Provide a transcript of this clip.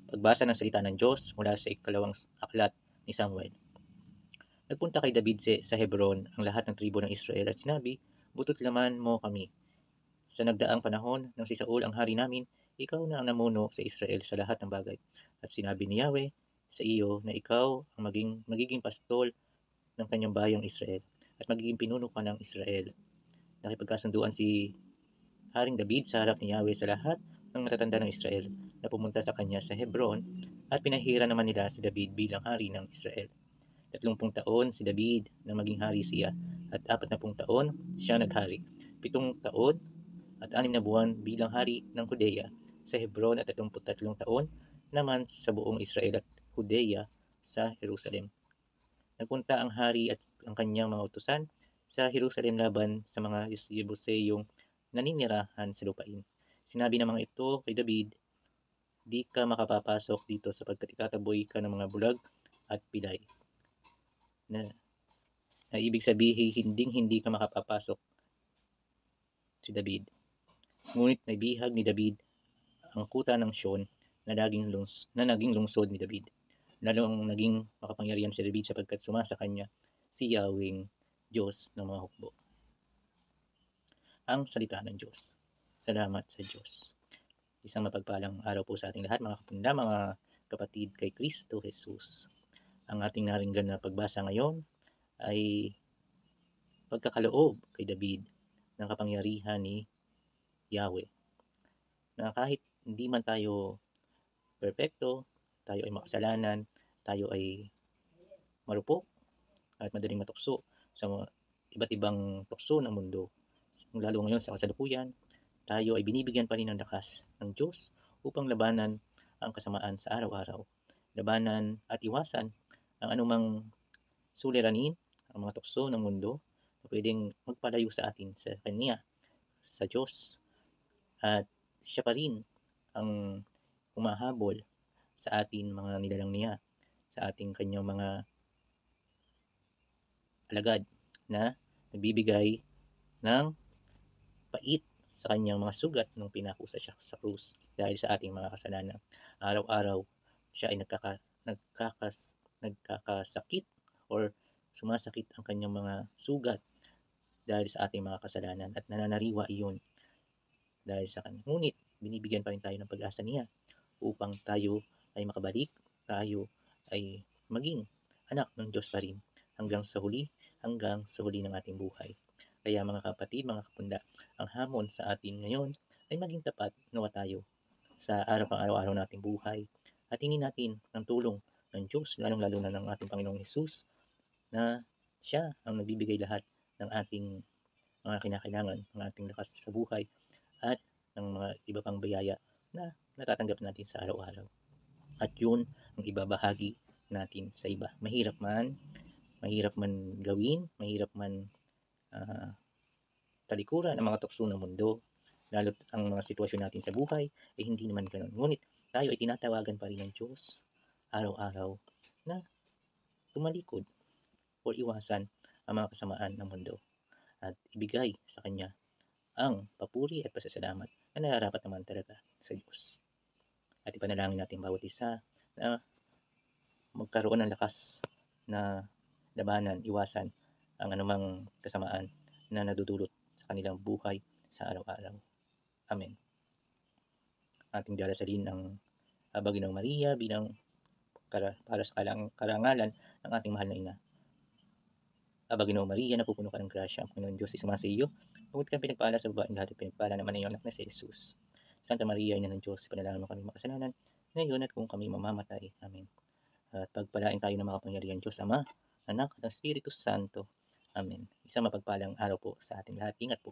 Pagbasa ng salita ng Diyos mula sa ikalawang aklat ni Samuel. Nagpunta kay David sa Hebron ang lahat ng tribo ng Israel at sinabi, "Butot laman mo kami. Sa nagdaang panahon ng si Saul ang hari namin, ikaw na ang namuno sa Israel sa lahat ng bagay. At sinabi ni Yahweh sa iyo na ikaw ang magiging pastol ng kanyang bayang Israel at magiging pinuno ka ng Israel." Nakipagkasunduan si Haring David sa harap ni Yahweh sa lahat ng matatanda ng Israel na pumunta sa kanya sa Hebron at pinahira naman nila si David bilang hari ng Israel. 30 taon si David na maging hari siya at 40 taon siya naghari. 7 taon at 6 na buwan bilang hari ng Judea sa Hebron at 33 taon naman sa buong Israel at Judea sa Jerusalem. Nagpunta ang hari at ang kanyang mga utusan sa Jerusalem laban sa mga Yebuseyong naninirahan sa lupain. Sinabi ng mga ito kay David, "Di ka makapapasok dito sapagkat itataboy ka ng mga bulag at pilay." Na ibig sabihin, hindi ka makapapasok si David. Ngunit naibihag ni David ang kuta ng Sion na naging lungsod ni David. Lalong naging makapangyarihan si David sapagkat sumasa kanya si Yahweh, Diyos ng mga hukbo. Ang salita ng Diyos. Salamat sa Diyos. Isang mapagpalang araw po sa ating lahat, mga kapunda, mga kapatid kay Kristo Jesus. Ang ating naringgan na pagbasa ngayon ay pagkakaloob kay David ng kapangyarihan ni Yahweh. Na kahit hindi man tayo perpekto, tayo ay makasalanan, tayo ay marupok at madaling matukso sa iba't ibang tukso ng mundo. Lalo ngayon sa kasalukuyan, tayo ay binibigyan pa rin ng lakas ng Diyos upang labanan ang kasamaan sa araw-araw. Labanan at iwasan ang anumang suliranin, ang mga tukso ng mundo na pwedeng magpalayo sa atin sa Kanya, sa Diyos. At siya pa rin ang humahabol sa atin mga nilalang niya, sa ating kanyang mga alagad na nagbibigay ng pait sa kanyang mga sugat nung pinakusa siya sa krus dahil sa ating mga kasalanan. Araw-araw siya ay nagkakasakit or sumasakit ang kanyang mga sugat dahil sa ating mga kasalanan at nananariwa iyon dahil sa kanya. Ngunit binibigyan pa rin tayo ng pag-asa niya upang tayo ay makabalik, tayo ay maging anak ng Diyos pa rin hanggang sa huli ng ating buhay. Kaya mga kapatid, mga kapunda, ang hamon sa atin ngayon ay maging tapat nawa tayo sa araw-araw nating buhay at hingin natin ang tulong ng Diyos, lalong-lalo na ng ating Panginoong Hesus na siya ang nagbibigay lahat ng ating mga kinakailangan, ng ating lakas sa buhay at ng mga iba pang biyaya na natatanggap natin sa araw-araw. At yun ang ibabahagi natin sa iba. Mahirap man gawin, mahirap man talikuran ang mga tukso ng mundo, lalo't ang mga sitwasyon natin sa buhay ay hindi naman ganoon. Ngunit tayo ay tinatawagan pa rin ng Diyos araw-araw na tumalikod o iwasan ang mga kasamaan ng mundo at ibigay sa Kanya ang papuri at pasasalamat na nararapat naman talaga sa Diyos. At ipanalangin natin bawat isa na magkaroon ng lakas na labanan, iwasan ang anumang kasamaan na nadudulot sa kanilang buhay sa araw-araw. Amen. Ating darasalin ang Ginong Maria bilang para sa karangalan ng ating mahal na ina. Ginong Maria, napupuno ka ng grasya, ang Panginoon Diyos ay sumasa iyo. Bukod kang pinagpala sa babaeng lahat at pinagpala naman ang iyong anak na si Jesus. Santa Maria, Ina ng Diyos, panalangin mo kami makasalanan, ngayon at kung kami mamamatay. Amen. At pagpalain tayo ng makapangyarihan Diyos Ama, Anak at ng Espiritu Santo. Amen. Isang mapagpalang araw po sa ating lahat. Ingat po.